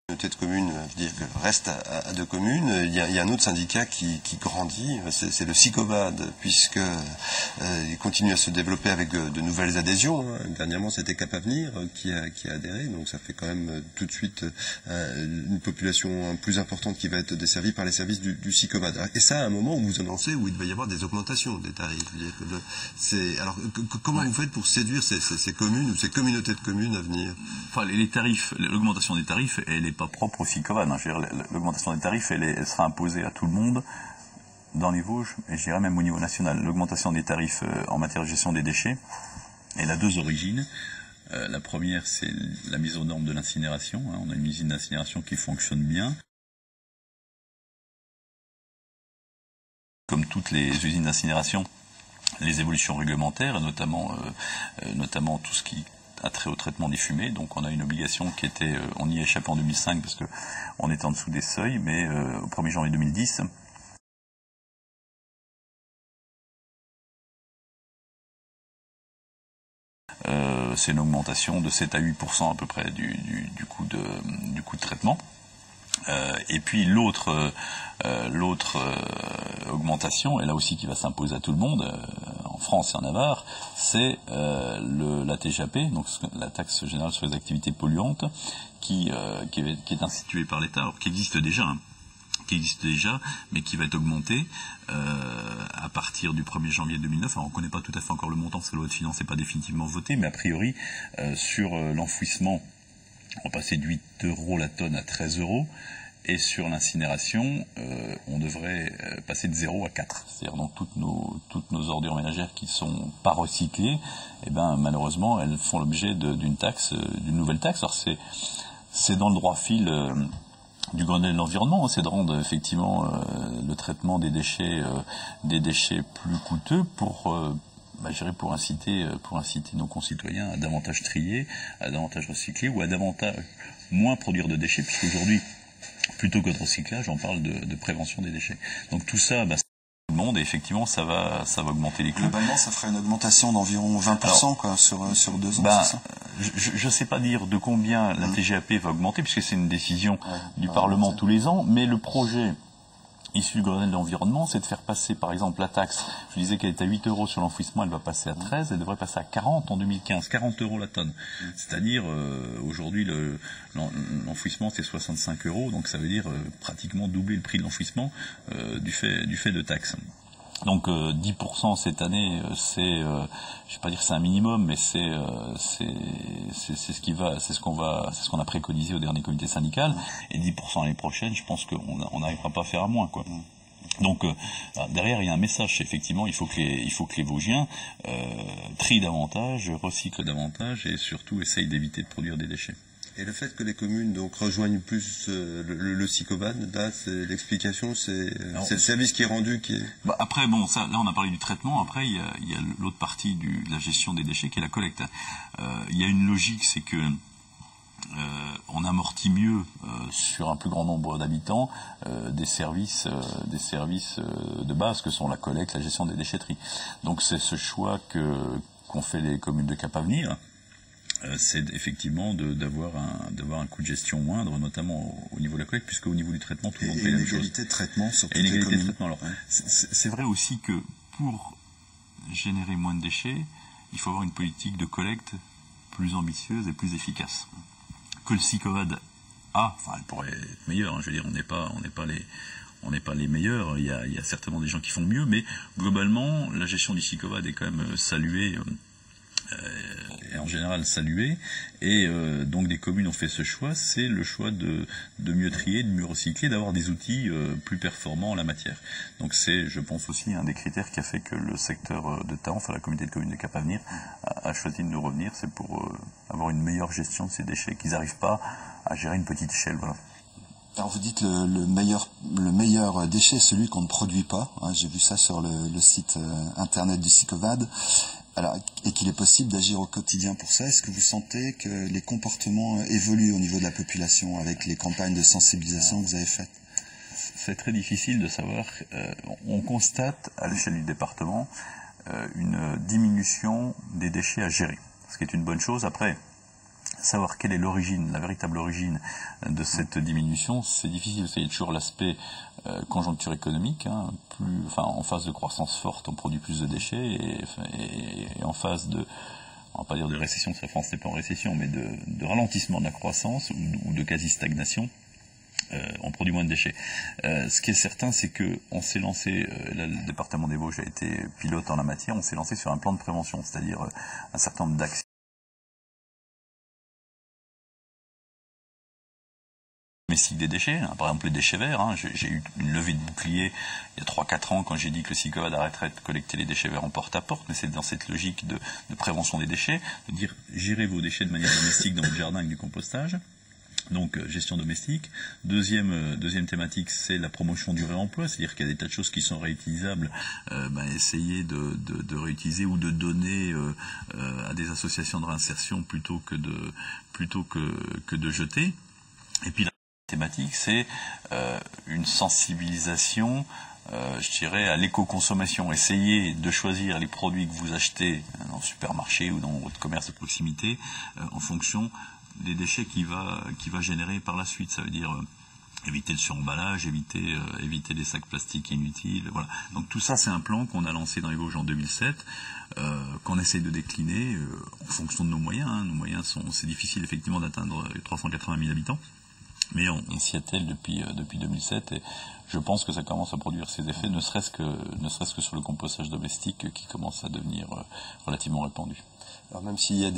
Communauté de communes, dire que reste à 2 communes. Il y a un autre syndicat qui grandit, c'est le SICOVAD, puisque il continue à se développer avec de nouvelles adhésions. Dernièrement, c'était Cap Avenir qui a adhéré, donc ça fait quand même tout de suite une population plus importante qui va être desservie par les services du SICOVAD. Et ça, à un moment où vous annoncez où il va y avoir des augmentations des tarifs. Alors, comment vous faites pour séduire ces communes ou ces communautés de communes à venir? Enfin, les tarifs, l'augmentation des tarifs, elle n'est pas propre au SICOVAD. L'augmentation des tarifs, elle sera imposée à tout le monde dans les Vosges, et je dirais même au niveau national. L'augmentation des tarifs en matière de gestion des déchets, elle a 2 origines. La première, c'est la mise aux normes de l'incinération. On a une usine d'incinération qui fonctionne bien. Comme toutes les usines d'incinération, les évolutions réglementaires, notamment tout ce qui a trait au traitement des fumées. Donc on a une obligation qui était, on y a échappé en 2005 parce qu'on était en dessous des seuils, mais au 1er janvier 2010, c'est une augmentation de 7 à 8% à peu près du coût de traitement. Et puis l'autre augmentation, et là aussi qui va s'imposer à tout le monde, en France et en Navarre, c'est la TGAP, donc la taxe générale sur les activités polluantes, qui est instituée par l'État, qui existe déjà, mais qui va être augmentée à partir du 1er janvier 2009. Alors on ne connaît pas tout à fait encore le montant, parce que la loi de finances n'est pas définitivement votée, mais a priori, sur l'enfouissement, on va passer de 8 € la tonne à 13 €, et sur l'incinération, on devrait passer de 0 à 4. C'est-à-dire donc toutes nos ordures ménagères qui ne sont pas recyclées, eh ben, malheureusement, elles font l'objet d'une nouvelle taxe. Alors c'est dans le droit fil du Grenelle de l'environnement, c'est de rendre effectivement le traitement des déchets plus coûteux pour inciter nos concitoyens à davantage trier, à davantage recycler ou à davantage moins produire de déchets, puisqu'aujourd'hui, plutôt que de recyclage, on parle de prévention des déchets. Donc tout ça, tout le monde, et effectivement, ça va augmenter les coûts. Globalement, ça ferait une augmentation d'environ 20% quoi, sur 2 ans, c'est ça? Je ne sais pas dire de combien la TGAP va augmenter, puisque c'est une décision du Parlement tous les ans, mais le projet issu du Grenelle de l'environnement, c'est de faire passer, par exemple, la taxe. Je disais qu'elle était à 8 € sur l'enfouissement, elle va passer à 13, elle devrait passer à 40 en 2015, 40 € la tonne. C'est-à-dire, aujourd'hui, l'enfouissement, c'est 65 €, donc ça veut dire pratiquement doubler le prix de l'enfouissement du fait de taxes. Donc 10% cette année, je vais pas dire que c'est un minimum, mais c'est ce qu'on a préconisé au dernier comité syndical. Et 10% l'année prochaine, je pense qu'on n'arrivera pas à faire à moins, quoi. Donc derrière, il y a un message. Effectivement, il faut que les Vosgiens trient davantage, recyclent davantage et surtout essayent d'éviter de produire des déchets. Et le fait que les communes donc rejoignent plus le SICOVAD, là, l'explication, c'est le service qui est rendu qui est... Après, bon, là on a parlé du traitement, après il y a l'autre partie de la gestion des déchets qui est la collecte. Il y a une logique, c'est que on amortit mieux sur un plus grand nombre d'habitants des services de base que sont la collecte, la gestion des déchetteries. Donc c'est ce choix qu'ont fait les communes de Cap Avenir. C'est effectivement d'avoir un coût de gestion moindre, notamment au niveau de la collecte, puisque au niveau du traitement, tout le monde fait la même chose. Et l'égalité de traitement sur toutes les communes. Alors, c'est vrai aussi que pour générer moins de déchets, il faut avoir une politique de collecte plus ambitieuse et plus efficace. Que le SICOVAD a, enfin, elle pourrait être meilleure, je veux dire, on n'est pas les meilleurs, il y a certainement des gens qui font mieux, mais globalement, la gestion du SICOVAD est quand même saluée, et en général saluée, et donc des communes ont fait ce choix, c'est le choix de mieux trier, de mieux recycler, d'avoir des outils plus performants en la matière. Donc c'est, je pense aussi, un des critères qui a fait que le secteur de Taon, enfin la communauté de communes de Cap Avenir, a choisi de nous revenir, c'est pour avoir une meilleure gestion de ces déchets, qu'ils n'arrivent pas à gérer une petite échelle, voilà. Alors vous dites le meilleur déchet, celui qu'on ne produit pas, hein, j'ai vu ça sur le site internet du SICOVAD. Alors, et qu'il est possible d'agir au quotidien pour ça. Est-ce que vous sentez que les comportements évoluent au niveau de la population avec les campagnes de sensibilisation que vous avez faites? C'est très difficile de savoir. On constate à l'échelle du département une diminution des déchets à gérer, ce qui est une bonne chose. Après, savoir quelle est l'origine, la véritable origine de cette diminution, c'est difficile. Il y a toujours l'aspect conjoncture économique. Hein, en phase de croissance forte, on produit plus de déchets, et en phase de, on va pas dire de récession, parce que la France n'est pas en récession, mais de ralentissement de la croissance ou de quasi-stagnation, on produit moins de déchets. Ce qui est certain, c'est que on s'est lancé, le département des Vosges a été pilote en la matière, on s'est lancé sur un plan de prévention, c'est-à-dire un certain nombre d'actions domestique des déchets, hein, par exemple les déchets verts. Hein, j'ai eu une levée de bouclier il y a 3-4 ans quand j'ai dit que le SICOVAD arrêterait de collecter les déchets verts en porte-à-porte, mais c'est dans cette logique de prévention des déchets, de dire gérez vos déchets de manière domestique dans votre jardin avec du compostage. Donc gestion domestique. Deuxième thématique, c'est la promotion du réemploi, c'est-à-dire qu'il y a des tas de choses qui sont réutilisables, essayer de réutiliser ou de donner à des associations de réinsertion plutôt que de jeter. Et puis la thématique, c'est une sensibilisation, je dirais, à l'éco-consommation. Essayez de choisir les produits que vous achetez dans le supermarché ou dans votre commerce de proximité en fonction des déchets qu'il va générer par la suite. Ça veut dire éviter le suremballage, éviter les sacs plastiques inutiles. Voilà. Donc tout ça, c'est un plan qu'on a lancé dans les Vosges en 2007, qu'on essaie de décliner en fonction de nos moyens. Hein. Nos moyens c'est difficile effectivement d'atteindre 380 000 habitants. Mais on s'y attelle depuis 2007 et je pense que ça commence à produire ses effets, ne serait-ce que sur le compostage domestique qui commence à devenir relativement répandu. Alors même s'il y a